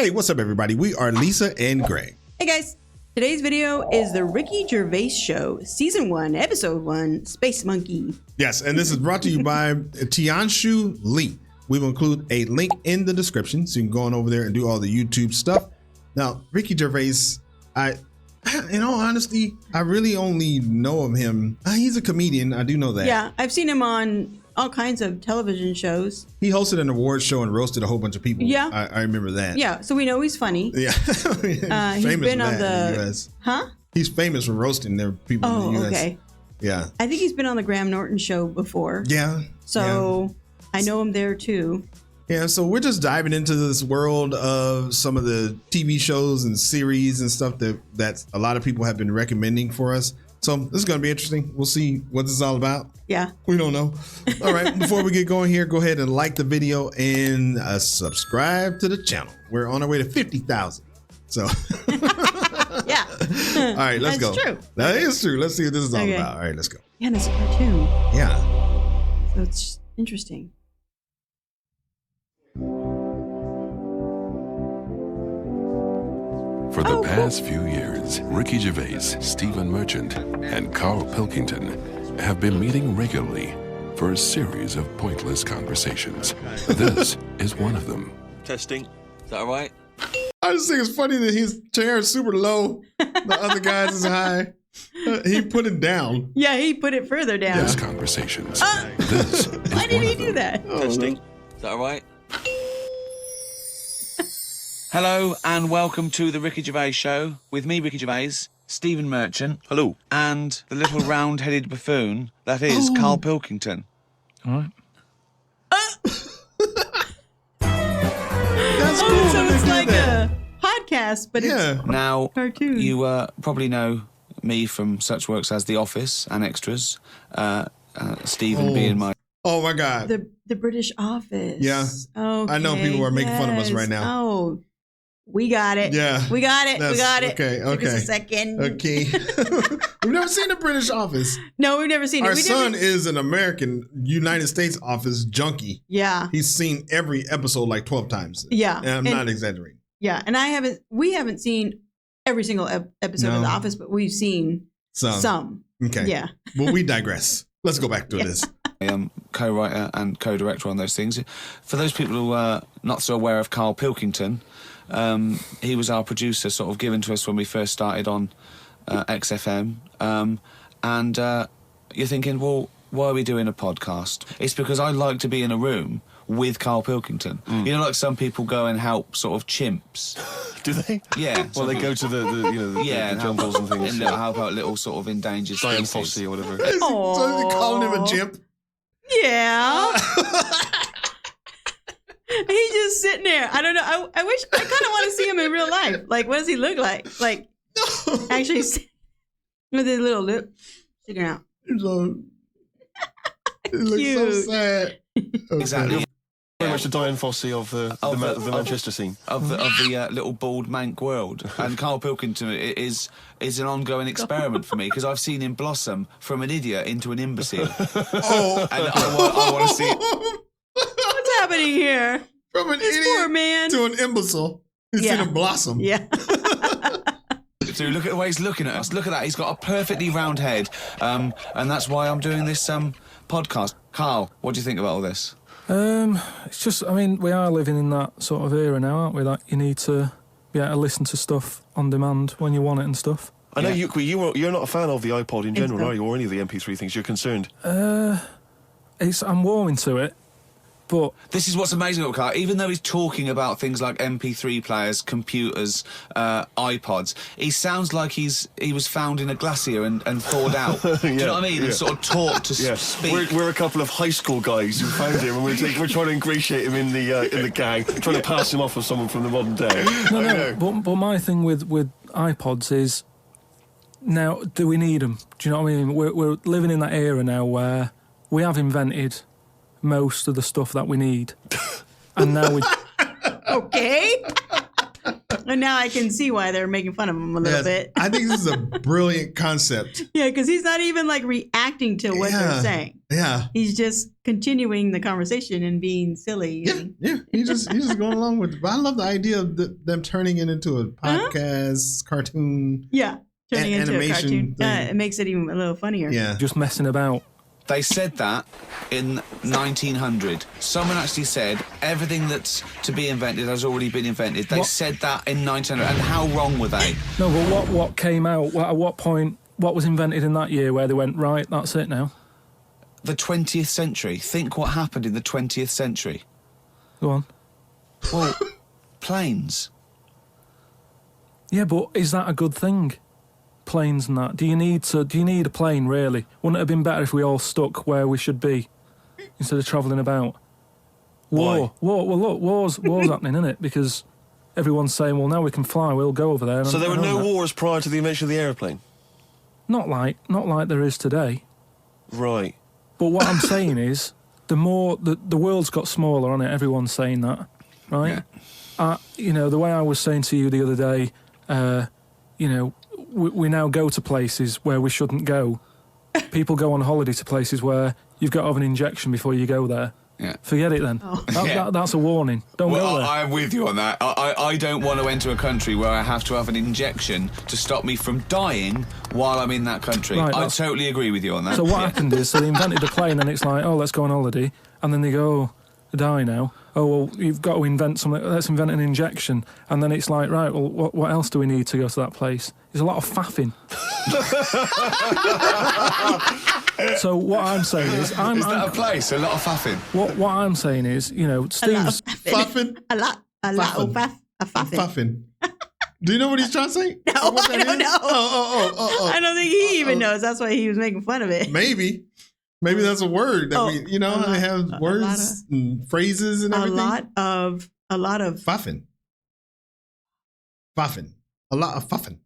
Hey, what's up, everybody? We are Lisa and Greg. Hey, guys. Today's video is the Ricky Gervais Show, Season 1, Episode 1, Space Monkey. Yes, and this is brought to you by Tianshu Lee. We will include a link in the description so you can go on over there and do all the YouTube stuff. Now, Ricky Gervais, in all honesty, I really only know of him. He's a comedian. I do know that. Yeah, I've seen him on all kinds of television shows. He hosted an award show and roasted a whole bunch of people. Yeah. I remember that. Yeah, so we know he's funny. Yeah. He's been on the US. Huh? He's famous for roasting their people in the US. Okay. Yeah. I think he's been on the Graham Norton show before. Yeah. So I know him there too. Yeah, so we're just diving into this world of some of the TV shows and series and stuff that a lot of people have been recommending for us. So this is going to be interesting. We'll see what this is all about. Yeah. We don't know. All right. Before we get going here, go ahead and like the video and subscribe to the channel. We're on our way to 50,000. So. Yeah. All right, let's go. That's true. That is true. Let's see what this is all about. All right, let's go. Yeah, and it's a cartoon. Yeah. So it's interesting. For the past few years, Ricky Gervais, Stephen Merchant, and Carl Pilkington have been meeting regularly for a series of pointless conversations. This is one of them. Testing. Is that all right? I just think it's funny that his chair is super low. The other guy's is high. He put it down. Yeah, he put it further down. Conversations. This is Why did one he of do them. that? Testing. Is that all right? Hello and welcome to the Ricky Gervais Show with me, Ricky Gervais, Stephen Merchant. Hello. And the little round-headed buffoon that is Carl Pilkington. All right. That's cool. So it's like a podcast, but it's Now, cartoon. you probably know me from such works as The Office and Extras. Stephen being my... Oh my God. the British Office. Yeah. Okay. I know people are making fun of us right now. Oh, we got it. Yeah. We got it. We got it. Okay. Took us Okay. a second. Okay. We've never seen the British Office. No, we've never seen it. Our son is an American United States Office junkie. Yeah. He's seen every episode like 12 times. Yeah. And I'm not exaggerating. Yeah. And we haven't seen every single episode of The Office, but we've seen some. Okay. Yeah. Well, we digress. Let's go back to this. I am co-writer and co-director on those things. For those people who are not so aware of Carl Pilkington, he was our producer, sort of given to us when we first started on XFM. And you're thinking, well, why are we doing a podcast? It's because I like to be in a room with Carl Pilkington. You know, like some people go and help sort of chimps. Do they? Yeah. Well, they go to the jungles and things. And help out little sort of endangered Diane species. Fossey or whatever. So you calling him a chimp? Yeah. He's just sitting there. I don't know. I wish, I kind of want to see him in real life. Like, what does he look like? Like, actually, with his little lip sticking out. It looks so sad. Exactly. Very much the Diane Fossey of the Manchester scene. Of the little bald mank world. And Carl Pilkington is an ongoing experiment for me because I've seen him blossom from an idiot into an imbecile. Oh. And I want to see it. What's happening here? From an This idiot poor man. to an imbecile. He's seen him blossom. Yeah. So look at the way he's looking at us. Look at that. He's got a perfectly round head. And that's why I'm doing this podcast. Carl, what do you think about all this? It's just, I mean, we are living in that sort of era now, aren't we? That you need to be able to listen to stuff on demand when you want it and stuff. I know you're not a fan of the iPod in general, are you? Or any of the MP3 things? You're concerned? I'm warming to it, but... This is what's amazing about Carl. Even though he's talking about things like MP3 players, computers, iPods, he sounds like he was found in a glacier and thawed out. Do you know what I mean? And sort of taught to speak. We're a couple of high school guys who found him, and we're trying to ingratiate him in the gang, trying to pass him off as someone from the modern day. No. But my thing with iPods is, now, do we need them? Do you know what I mean? We're living in that era now where we have invented most of the stuff that we need, and now we... Okay. And now I can see why they're making fun of him a little bit. I think this is a brilliant concept. Yeah, because he's not even like reacting to what they're saying. Yeah. He's just continuing the conversation and being silly. Yeah. He's just going along with it. But I love the idea of them turning it into a podcast, cartoon. Yeah, turning into a cartoon. Thing. It makes it even a little funnier. Yeah. Just messing about. They said that in 1900. Someone actually said everything that's to be invented has already been invented. They said that in 1900. And how wrong were they? No, but what came out? At what point? What was invented in that year where they went, right, that's it now? The 20th century. Think what happened in the 20th century. Go on. Well, planes. Yeah, but is that a good thing? Planes and that. Do you need a plane, really? Wouldn't it have been better if we all stuck where we should be instead of travelling about? War. Well, look, war's happening, isn't it? Because everyone's saying, well, now we can fly, we'll go over there. So there were no wars prior to the invention of the aeroplane? Not like there is today. Right. But what I'm saying is, the world's got smaller on it. Everyone's saying that, right? Yeah. The way I was saying to you the other day, we now go to places where we shouldn't go. People go on holiday to places where you've got to have an injection before you go there. Yeah. Forget it then. Oh. That's a warning. Don't go there. I'm with you on that. I don't want to enter a country where I have to have an injection to stop me from dying while I'm in that country. Right, I totally agree with you on that. So what happened is, they invented the plane and it's like, oh, let's go on holiday. And then they go, oh, I die now. Oh, well, you've got to invent something. Let's invent an injection. And then it's like, right, well, what else do we need to go to that place? There's a lot of faffing. So what I'm saying is... Is that a place? A lot of faffing? What I'm saying is, Steve's... Faffing? A lot of faffing. Faffing. Do you know what he's trying to say? No, I don't know. Oh. I don't think he even knows. That's why he was making fun of it. Maybe that's a word that they have words and phrases and everything. A lot of Faffing. A lot of faffing.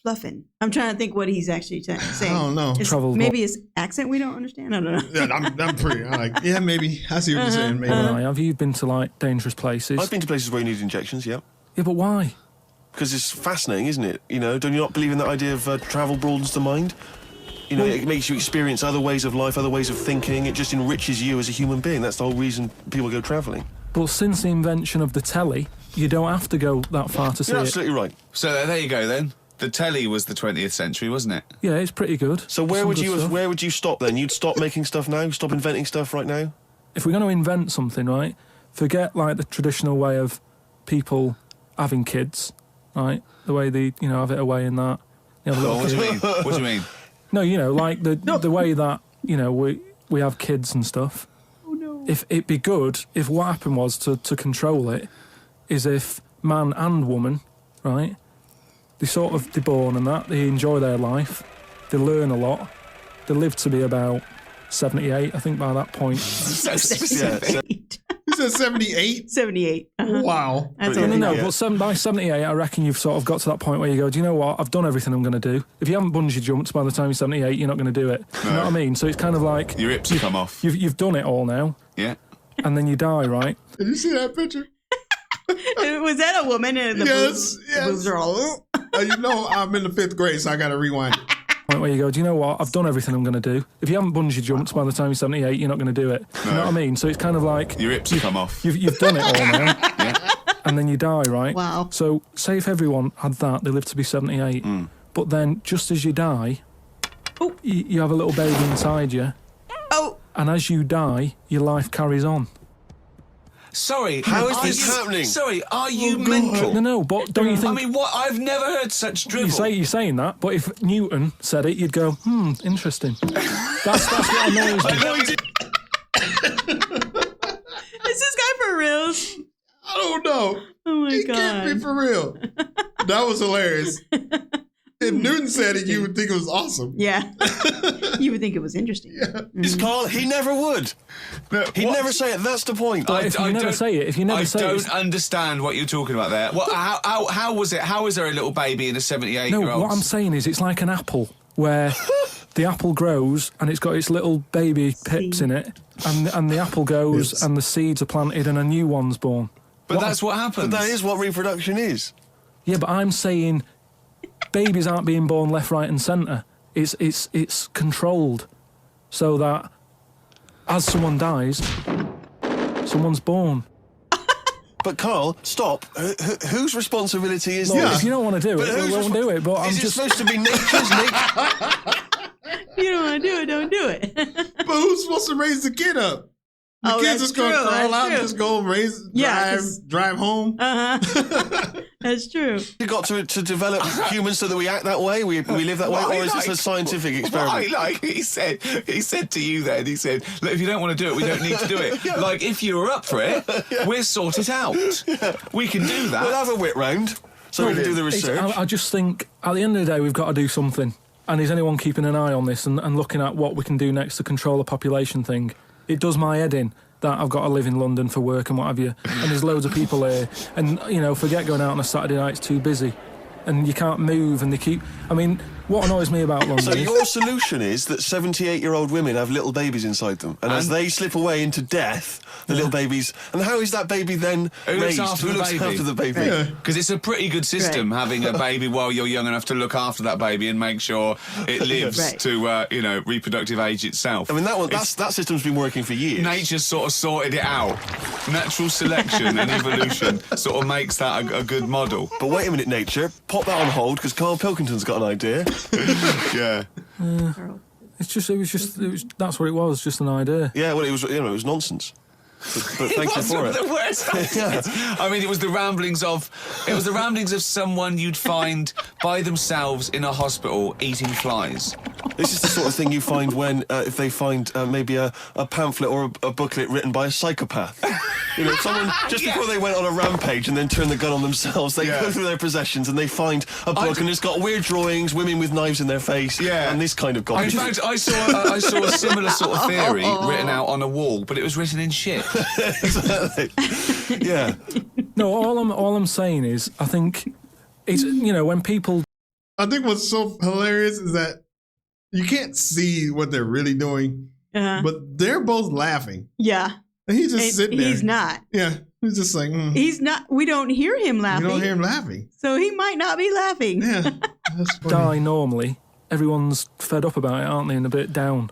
Fluffing. I'm trying to think what he's actually saying. I don't know. Maybe his accent we don't understand. I don't know. Yeah, I'm pretty. I'm like, yeah, maybe. I see what you're saying. Maybe. Have you been to like dangerous places? I've been to places where you need injections, yeah. Yeah, but why? Because it's fascinating, isn't it? Do you not believe in that idea of travel broadens the mind? It makes you experience other ways of life, other ways of thinking. It just enriches you as a human being. That's the whole reason people go travelling. But since the invention of the telly, you don't have to go that far to see it. You're absolutely right. So there you go then. The telly was the 20th century, wasn't it? Yeah, it's pretty good. So where would you stop then? You'd stop making stuff now? Stop inventing stuff right now? If we're going to invent something, right, forget like the traditional way of people having kids, right? The way they, have it away in that. What do you mean? What do you mean? No, like the way that, we have kids and stuff. Oh, no. If it'd be good if what happened was to control it is if man and woman, right, they're born and that, they enjoy their life, they learn a lot, they live to be about 78, I think, by that point. 78. You said 78? 78. Uh-huh. Wow. That's but by 78, I reckon you've sort of got to that point where you go, do you know what? I've done everything I'm going to do. If you haven't bungee jumped by the time you're 78, you're not going to do it. No. You know what I mean? So it's kind of like... Your hips come off. You've done it all now. Yeah. And then you die, right? Did you see that picture? Was that a woman? And the yes. boobs are all... I'm in the 5th grade, so I got to rewind it. Point where you go, do you know what? I've done everything I'm going to do. If you haven't bungee jumped by the time you're 78, you're not going to do it. No. You know what I mean? So it's kind of like... Your hips come off. You've done it all now. Yeah. And then you die, right? Wow. So say if everyone had that, they live to be 78. But then just as you die, you have a little baby inside you. Oh. And as you die, your life carries on. Sorry, how is this happening? Sorry, are you mental? No, but don't you think... I mean, what? I've never heard such drivel. You're saying that, but if Newton said it, you'd go, interesting. That's what annoys me. Is this guy for reals? I don't know. Oh my God. He can't be for real. That was hilarious. If Newton said it, you would think it was awesome. Yeah. You would think it was interesting. Yeah. Carl, he never would. He'd never say it. That's the point. If you never say it, I don't understand what you're talking about there. How was it? How is there a little baby in a 78-year-old? No, what I'm saying is it's like an apple where the apple grows and it's got its little baby pips in it, and the apple goes and the seeds are planted and a new one's born. But that's what happens. But that is what reproduction is. Yeah, but I'm saying babies aren't being born left, right, and centre. It's controlled, so that as someone dies, someone's born. But Carl, stop. Whose responsibility is Look, this? if you don't want to do it, we won't do it. But I'm Is it just supposed to be nature's nature? You don't want to do it, don't do it. But who's supposed to raise the kid up? The kid's that's just going to true, crawl that's out and true. just go raise, Yeah, 'cause- drive home. That's true. You got to develop humans so that we act that way, we live that way, or is this a scientific experiment? He said to you then, he said, look, if you don't want to do it, we don't need to do it. Like, if you were up for it, we'll sort it out. We can do that. We'll have a wit round so we can do the research. I just think at the end of the day we've got to do something. And is anyone keeping an eye on this and looking at what we can do next to control the population thing? It does my head in that I've got to live in London for work and what have you, and there's loads of people here, and forget going out on a Saturday night, it's too busy, and you can't move, and they keep. I mean, what annoys me about London So is your solution is that 78-year-old women have little babies inside them, and as they slip away into death, the little babies. And how is that baby then raised? Who looks after the baby? Because it's a pretty good system having a baby while you're young enough to look after that baby and make sure it lives to reproductive age itself. I mean, that system's been working for years. Nature's sort of sorted it out. Natural selection and evolution sort of makes that a good model. But wait a minute, nature, pop that on hold because Carl Pilkington's got an idea. Yeah. it was that's what it was, just an idea. Yeah, well, it was nonsense. But thank you for it. The worst. I mean, it was the ramblings of someone you'd find by themselves in a hospital eating flies. This is the sort of thing you find when if they find maybe a pamphlet or a booklet written by a psychopath. Someone just before they went on a rampage and then turned the gun on themselves, they go through their possessions and they find a book and it's got weird drawings, women with knives in their face, and this kind of In garbage. fact, I saw a similar sort of theory written out on a wall, but it was written in shit. Exactly. Yeah. No, all I'm saying is, I think it's when people. I think what's so hilarious is that you can't see what they're really doing, but they're both laughing. Yeah. And he's just sitting there. He's not. Yeah. He's just like, He's not. We don't hear him laughing. You don't hear him laughing. So he might not be laughing. Yeah. That's funny. Die normally, everyone's fed up about it, aren't they, and a bit down.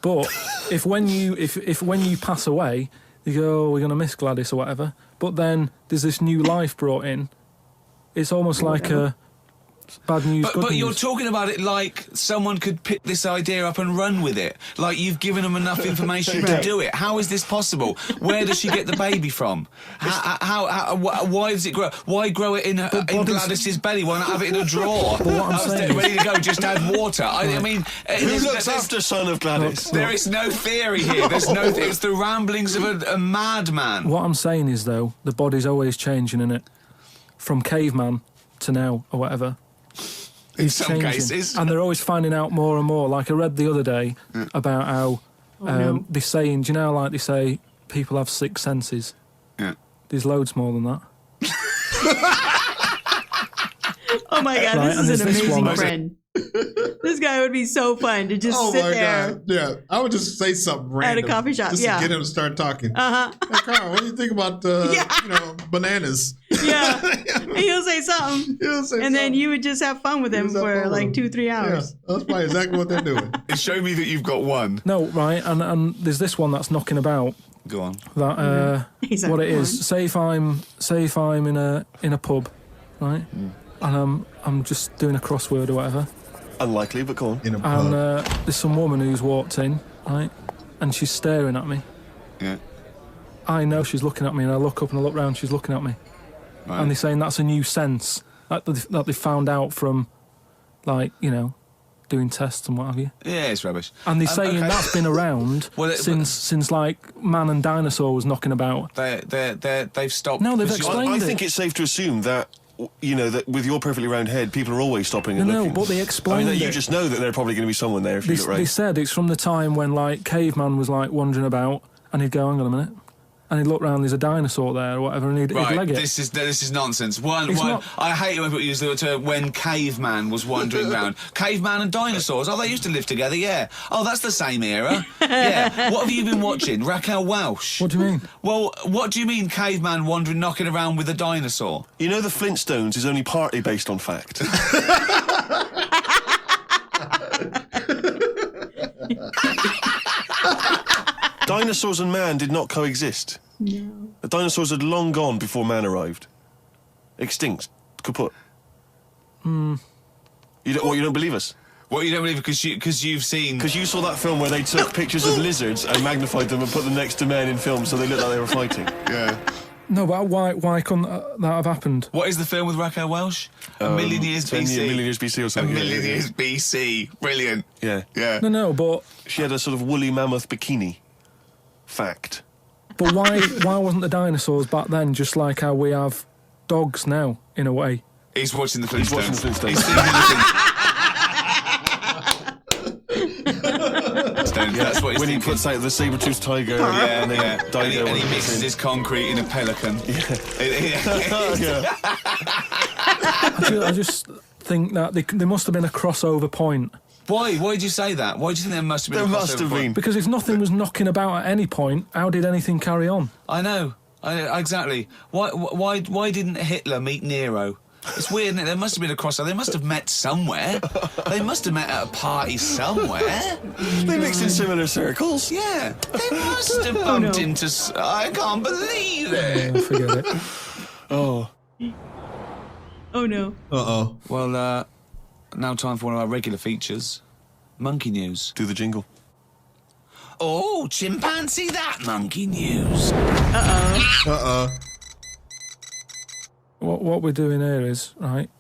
But if when you pass away, you go, oh, we're going to miss Gladys or whatever, but then there's this new life brought in, it's almost like a bad news, good But news. you're talking about it like someone could pick this idea up and run with it. Like you've given them enough information to do it. How is this possible? Where does she get the baby from? Why does it grow? Why grow it in Gladys's belly? Why not have it in a drawer? But what I'm saying is- ready to go, just add water. I mean... Who looks after son of Gladys? There is no theory here. There's no... It's the ramblings of a madman. What I'm saying is, though, the body's always changing, innit? From caveman to now, or whatever. In It's some changing. cases. And they're always finding out more and more. Like I read the other day about how they're saying, do you know, like they say, people have six senses. Yeah. There's loads more than that. Oh my God, Right, and this is an there's this amazing one. friend. This guy would be so fun to just sit there. God. Yeah. I would just say something random. At a coffee shop, just yeah. to get him to start talking. Uh-huh. Hey, Carl, what do you think about, bananas? Yeah. And he'll say something. And then you would just have fun with him for like 2-3 hours. Yeah, that's probably exactly what they're doing. Show me that you've got one. No, right, and there's this one that's knocking about. Go on. That He's what like, it is. Say if I'm in a pub, right, and I'm just doing a crossword or whatever, Unlikely, but go on. In a pub. and there's some woman who's walked in, right, and she's staring at me. Yeah. I know she's looking at me, and I look up and I look round. She's looking at me, Right. and they're saying that's a new sense that they found out from, like, doing tests and what have you. Yeah, it's rubbish. And they're saying okay. that's been around Well, since like man and dinosaur was knocking about. They've stopped. No, they've pursuing- explained I it. think it's safe to assume that, that with your perfectly round head, people are always stopping and No, looking. but they explained You it. just know that there's probably going to be someone there if you look They right. said it's from the time when like caveman was like wandering about, and he'd go, hang on a minute, and he'd look round, there's a dinosaur there or whatever, and he'd leg it. This is nonsense. Not. I hate it when people use the term when caveman was wandering around. Caveman and dinosaurs, they used to live together, yeah. Oh, that's the same era. Yeah. What have you been watching? Raquel Welch? What do you mean? Well, what do you mean caveman wandering, knocking around with a dinosaur? You know the Flintstones is only partly based on fact. Dinosaurs and man did not coexist. No. The dinosaurs had long gone before man arrived. Extinct. Kaput. You don't believe us? What, you don't believe because you've seen... Because you saw that film where they took pictures of lizards and magnified them and put them next to men in films so they looked like they were fighting. Yeah. No, but why couldn't that have happened? What is the film with Raquel Welch? A Million Years BC. A Million Years BC or something. A Million Years BC. Brilliant. Yeah. Yeah. No, but... She had a sort of woolly mammoth bikini. Fact. But why wasn't the dinosaurs back then just like how we have dogs now, in a way? He's watching the Flintstones. He's watching the Flintstones. He's seeing anything. That's what he's when thinking. he puts out the saber-toothed tiger And and he mixes his concrete in a pelican. I just think that there must have been a crossover point. Why? Why did you say that? Why do you think there must have been There a must crossover have point? been. Because if nothing was knocking about at any point, how did anything carry on? I know. Exactly. Why didn't Hitler meet Nero? It's weird, isn't it? There must have been a crossover. They must have met somewhere. They must have met at a party somewhere. They mixed in similar circles. Yeah. They must have bumped into... I can't believe it. Forget it. Oh. Oh, no. Uh-oh. Well, now time for one of our regular features. Monkey news. Do the jingle. Oh, chimpanzee that monkey news. Uh-oh. What we're doing here is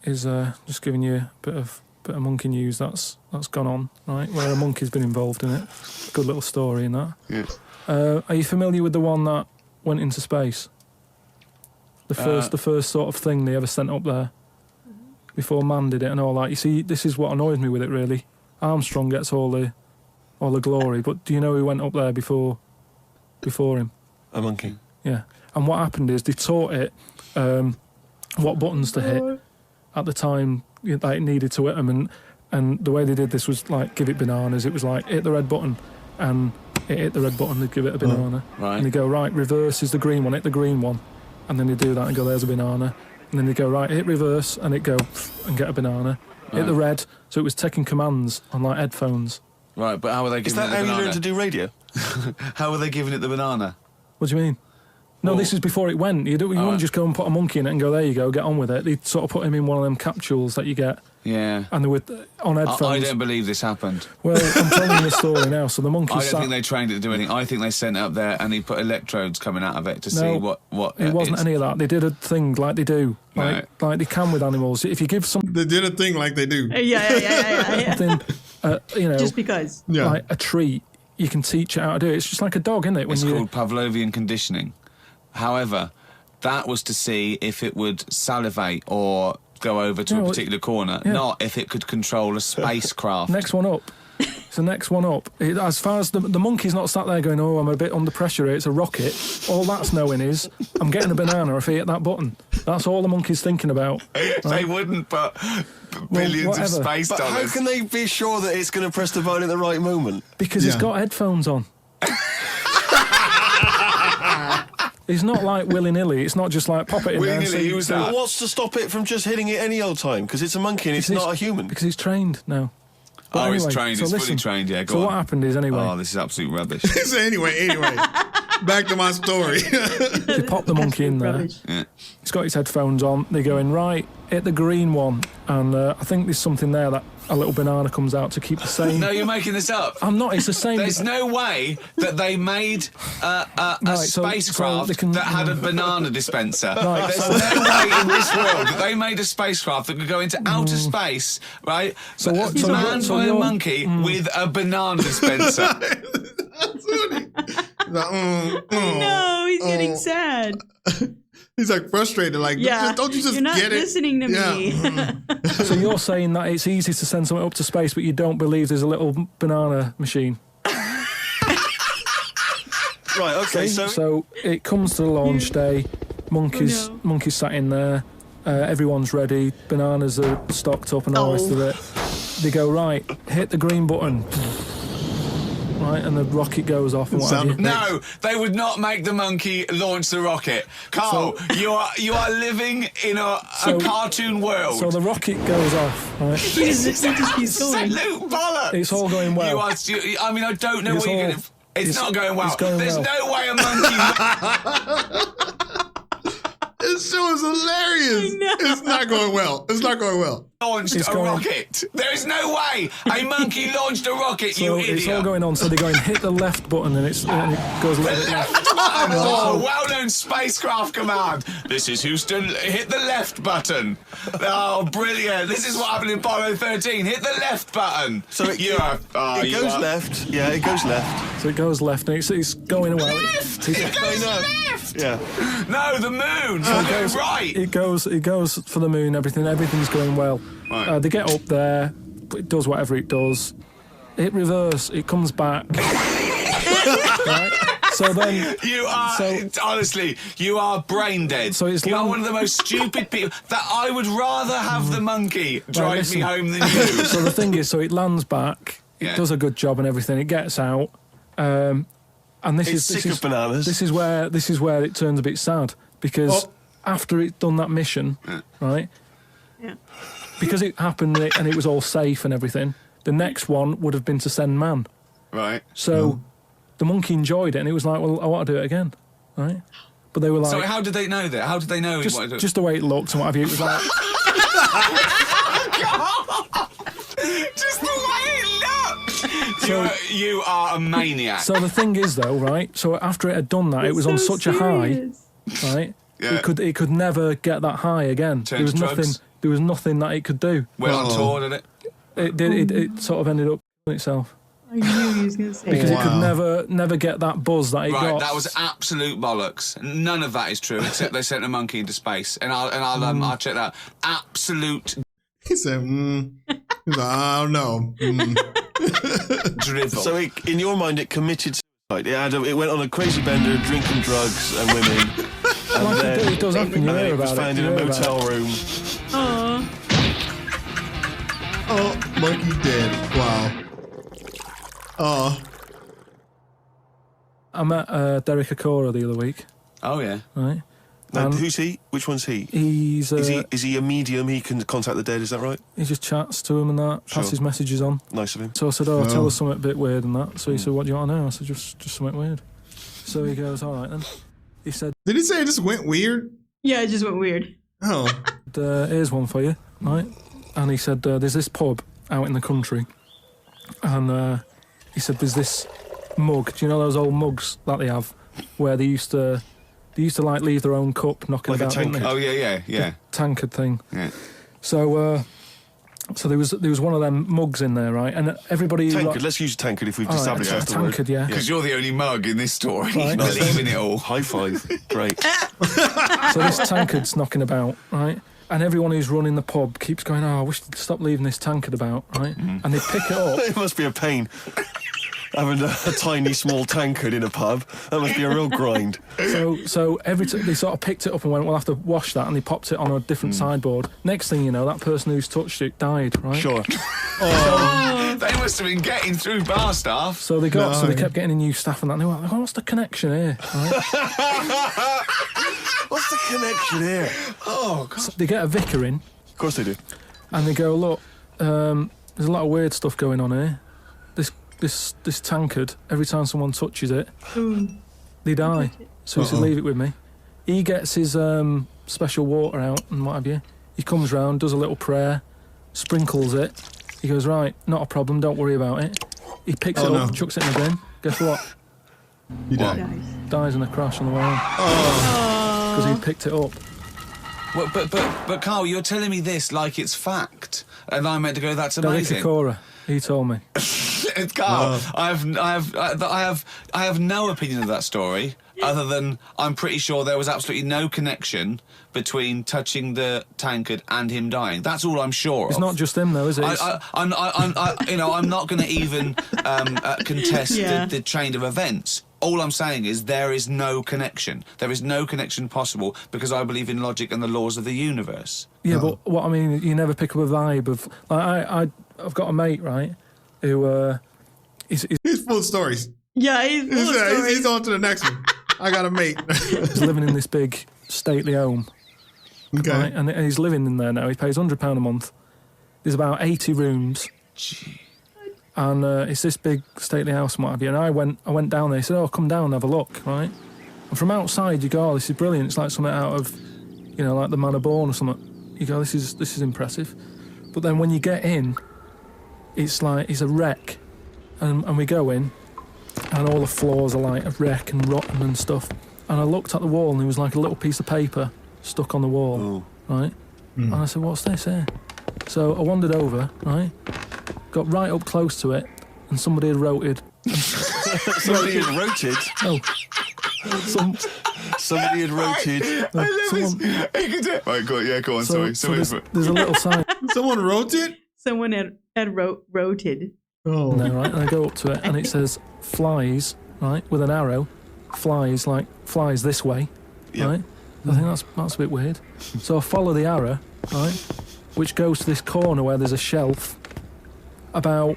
just giving you a bit of monkey news that's gone on, right? Where a monkey's been involved in it. Good little story in that. Yeah. Are you familiar with the one that went into space? The first sort of thing they ever sent up there before man did it and all that. You see, this is what annoys me with it really. Armstrong gets all the glory, but do you know who went up there before him? A monkey. Yeah. And what happened is they taught it what buttons to hit at the time that it needed to hit them, and the way they did this was like give it bananas. It was like hit the red button, and it hit the red button, they'd give it a banana. Right. And they go, right, reverse is the green one, hit the green one, and then they do that and go, there's a banana. And then they go, right, hit reverse, and it go and get a banana. Right. Hit the red, so it was taking commands on like headphones. Right, but how were they Is giving it that the how banana? you learn to do radio? How were they giving it the banana? What do you mean? No, Well- this is before it went. You wouldn't just go and put a monkey in it and go, there you go, get on with it. They'd sort of put him in one of them capsules that you get, Yeah. and they were on headphones. I don't believe this happened. Well, I'm telling you the story now. So the monkey I don't sat... think they trained it to do anything. I think they sent it up there and he put electrodes coming out of it to see what It wasn't any of that. They did a thing like they do, like they can with animals. If you give something, They did a thing like they do. Yeah. Just because. Yeah. like a treat, you can teach it how to do it. It's just like a dog, isn't it? It's called Pavlovian conditioning. However, that was to see if it would salivate or go over to a particular corner, not if it could control a spacecraft. Next one up. It's the next one up. As far as the monkey's not sat there going, oh, I'm a bit under pressure here, it's a rocket. All that's knowing is, I'm getting a banana if I hit that button. That's all the monkey's thinking about. They wouldn't put billions of whatever. space But how dollars. can they be sure that it's going to press the button at the right moment? Because he's Yeah. got headphones on. He's not like willy-nilly. It's not just like pop it in there. and Willy-nilly, see- who's see- that? What's to stop it from just hitting it any old time? Because it's a monkey and it's Because not a human. Because he's trained now. But Oh, he's anyway, trained. so He's fully listen. trained, yeah, go So on. what happened is, anyway, Oh, this is absolute rubbish. So anyway, back to my story. they pop the monkey in there. Rubbish. He's got his headphones on. They're going, right, hit the green one. And I think there's something there that a little banana comes out to keep the same. No, you're making this up. I'm not, it's the same. There's no way that they made a Right, so spacecraft they can- that had a banana dispenser. Right, There's so- no way in this world that they made a spacecraft that could go into outer space, right? So what- so manned what- so by a you're- monkey with a banana dispenser. No, he's getting sad. He's like frustrated, like, Yeah. don't you just You're not get it? listening to me. So you're saying that it's easy to send something up to space, but you don't believe there's a little banana machine? Right, okay, So it comes to the launch day. Monkeys sat in there. Everyone's ready. Bananas are stocked up and all the rest of it. They go, right, hit the green button. Right, and the rocket goes off and what have you. No, they would not make the monkey launch the rocket. Carl, you are living in a cartoon world. So the rocket goes off, right? Absolute bollocks. It's all going well. I mean, I don't know what you're going to... It's not going well. There's no way a monkey... This show is hilarious. It's not going well. Launched a rocket. There is no way a monkey launched a rocket, you idiot. It's all going on, so they're going, hit the left button, and it goes a little bit left. Well-known spacecraft command. This is Houston, hit the left button. Oh, brilliant. This is what happened in Apollo 13. Hit the left button. So it goes left. Yeah, it goes left. So it goes left, and it's going well. It goes left. Yeah. No, the moon. Right. It goes for the moon. Everything's going well. Right. They get up there. It does whatever it does. It reverse. It comes back. Right? So then honestly, you are brain dead. So you are one of the most stupid people. That I would rather have the monkey drive me home than you. So the thing is, it lands back. It does a good job and everything. It gets out. And this is sick of bananas. This is where it turns a bit sad because after it's done that mission, right? Yeah. Because it happened and it was all safe and everything. The next one would have been to send man. Right. So the monkey enjoyed it and it was like, well, I want to do it again, right? But they were like, so how did they know that? How did they know? Just the way it looked and what have you. It was like. Just the way it looked. You are a maniac. So the thing is, though, right? So after it had done that, it was on such a high, right? Yeah. It could never get that high again. There was nothing that it could do. Went on tour, did it? It did. It sort of ended up itself. I knew he was going to say because it could never get that buzz that it got. Right, that was absolute bollocks. None of that is true, except they sent a monkey into space, and I'll check that. Absolute. He said, He's like, I don't know. Dribble. So in your mind, it committed suicide. It went on a crazy bender, drinking drugs and women. And then it does happen. You hear it was about found it. in a motel room. Oh, monkey dead. Wow. Oh. I met Derek Akora the other week. Oh yeah. Right. And who's he? Which one's he? He's is he a medium? He can contact the dead. Is that right? He just chats to him and that. Passes messages on. Nice of him. So I said, tell us something a bit weird and that. So he said, what do you want to know? I said, just something weird. So he goes, all right then. He said, did he say it just went weird? Yeah, it just went weird. Oh. Here's one for you, right? And he said, there's this pub out in the country, and he said, there's this mug. Do you know those old mugs that they have, where they used to like leave their own cup knocking like about? A tankard. Oh yeah. The tankard thing. Yeah. So there was one of them mugs in there, right? And everybody. Tankard. Let's use tankard if we've established that's the word. Tankard, yeah. Because you're the only mug in this story. Right. Believing it all. High five. Great. So this tankard's knocking about, right? And everyone who's running the pub keeps going, I wish they'd stop leaving this tankard about, right? And they pick it up. It must be a pain. Having a tiny, small tankard in a pub, that must be a real grind. So every they sort of picked it up and went, we'll have to wash that, and they popped it on a different sideboard. Next thing you know, that person who's touched it died, right? Sure. They must have been getting through bar staff. So they kept getting in new staff and that, and they were like, what's the connection here? Right? What's the connection here? Oh, God. So they get a vicar in. Of course they do. And they go, look, there's a lot of weird stuff going on here. This tankard, every time someone touches it, they die. So he said, leave it with me. He gets his special water out and what have you. He comes round, does a little prayer, sprinkles it. He goes, right, not a problem, don't worry about it. He picks it up, chucks it in the bin. Guess what? He died. Dies in a crash on the way home. Because he picked it up. Well, but Carl, you're telling me this like it's fact, and I'm meant to go, that's amazing. Derek Akora, he told me. Carl, I have no opinion of that story, other than I'm pretty sure there was absolutely no connection between touching the tankard and him dying. That's all I'm sure of. It's not just him, though, is it? I'm not going to even contest the chain of events. all I'm saying is there is no connection. There is no connection possible because I believe in logic and the laws of the universe. Yeah, but what I mean, you never pick up a vibe of... Like, I've got a mate, right, who... He's full of stories. Yeah, he's full of stories. He's on to the next one. I got a mate. He's living in this big stately home. Okay. Right? And he's living in there now. He pays £100 a month. There's about 80 rooms. Gee. And it's this big stately house and what have you. And I went down there. He said, "Oh, come down and have a look," right? And from outside you go, "Oh, this is brilliant. It's like something out of, like The Man of Born or something." You go, "This is impressive." But then when you get in, it's like it's a wreck. And we go in, and all the floors are like a wreck and rotten and stuff. And I looked at the wall, and there was like a little piece of paper stuck on the wall, right? And I said, "What's this here?" So I wandered over, right? Got right up close to it, and somebody had roted. Somebody had roted? Oh. Somebody had roted. Right, go on, sorry. There's a little sign. Someone wrote it? Someone had roted. Oh. No, right? And I go up to it, and it says flies, right, with an arrow. Flies, like flies this way, right? I think that's a bit weird. So I follow the arrow, right, which goes to this corner where there's a shelf, about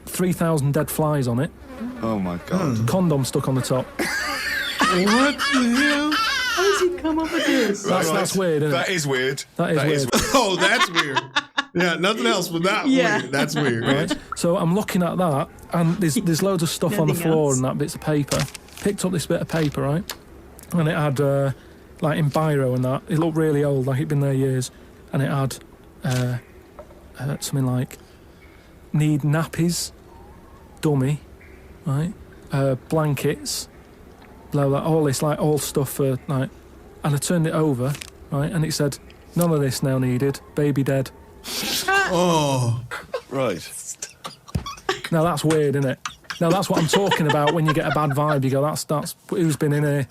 3,000 dead flies on it. Oh my God. Condom stuck on the top. What the hell? How does he come up with this? That's weird, isn't it? That is weird. That is weird. Oh, that's weird. Yeah, nothing else but that weird. That's weird. Right? So I'm looking at that, and there's loads of stuff on the Nothing floor else. and that bits of paper. Picked up this bit of paper, right? And it had, like in biro and that, it looked really old, like it'd been there years. And it had something like, need nappies, dummy, right? Blankets, blah, blah, all this, like, all stuff for, like... And I turned it over, right? And it said, none of this now needed, baby dead. Oh. Right. Now that's weird, isn't it? Now that's what I'm talking about when you get a bad vibe. You go, that's who's been in here.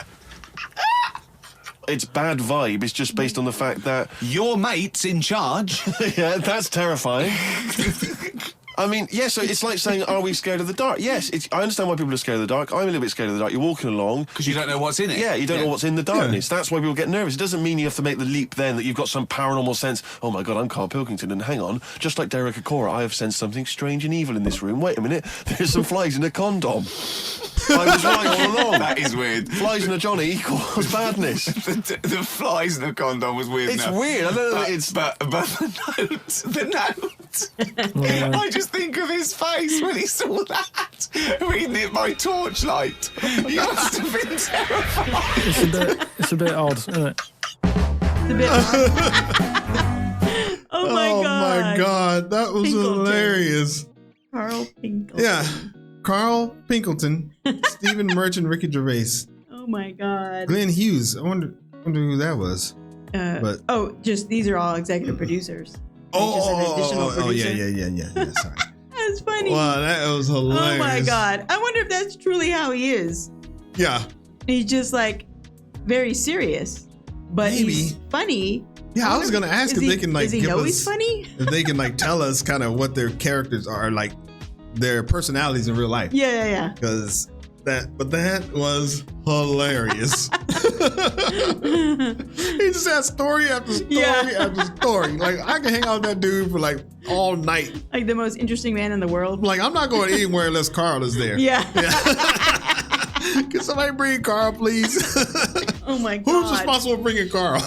Its bad vibe is just based on the fact that... Your mate's in charge. Yeah, that's terrifying. I mean, yes, so it's like saying, are we scared of the dark? Yes, I understand why people are scared of the dark. I'm a little bit scared of the dark. You're walking along. Because you don't know what's in it. Yeah, you don't know what's in the darkness. That's why people get nervous. It doesn't mean you have to make the leap then that you've got some paranormal sense. Oh my God, I'm Carl Pilkington, and hang on, just like Derek Acora, I have sensed something strange and evil in this room. Wait a minute, there's some flies in a condom. I was right all along. That is weird. Flies in a Johnny equals badness. The flies in the condom was weird. It's weird. I don't know. But the note. I just think of his face when he saw that, reading it by torchlight. He must have been terrified. It's a bit odd, isn't it? It's a bit Oh my Oh God. my God, that was Pinkleton. hilarious. Carl Pinkleton. Yeah, Carl Pinkleton, Stephen Merchant, Ricky Gervais, Oh my God. Glenn Hughes. I wonder who that was. But just these are all executive producers. Just an additional producer. Yeah. Sorry. That's funny. Wow, that was hilarious. Oh my God. I wonder if that's truly how he is. Yeah. He's just like very serious, but Maybe. he's funny. Yeah, I was gonna ask if they can like does he give know us, he's funny? if they can like tell us kind of what their characters are, like their personalities in real life. Yeah. Because that was hilarious. He just had story after story after story. Like I can hang out with that dude for like all night. Like the most interesting man in the world. Like I'm not going anywhere unless Carl is there. Yeah. Can somebody bring Carl, please? Oh my God. Who's responsible for bringing Carl?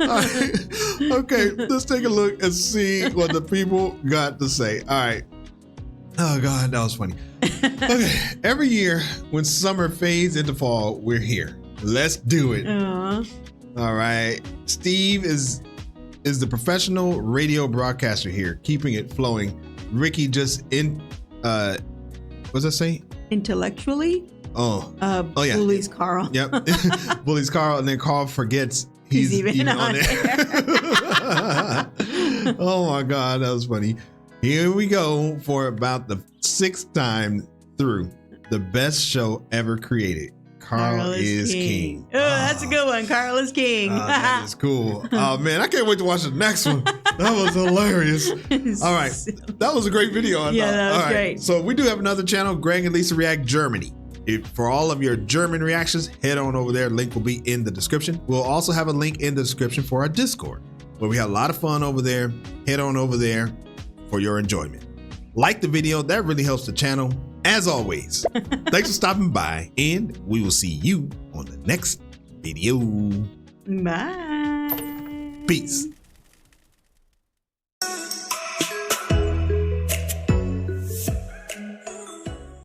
All right. Okay, let's take a look and see what the people got to say. All right. Oh God, that was funny. Okay, every year when summer fades into fall, we're here. Let's do it. All right. Steve is the professional radio broadcaster here, keeping it flowing. Ricky just what's that say? Intellectually? Oh yeah. Bullies Carl. Yep. Bullies Carl, and then Carl forgets he's even on there. Oh my God, that was funny. Here we go for about the 6th time through the best show ever created. Carl is king. Oh, that's a good one. Carl is king. That is cool. Oh man, I can't wait to watch the next one. That was hilarious. All right, that was a great video. I thought. That was all right. great. So we do have another channel, Greg and Lisa React Germany. For all of your German reactions, head on over there. Link will be in the description. We'll also have a link in the description for our Discord, where we have a lot of fun over there. Head on over there for your enjoyment. Like the video, that really helps the channel. As always, thanks for stopping by, and we will see you on the next video. Bye. Peace.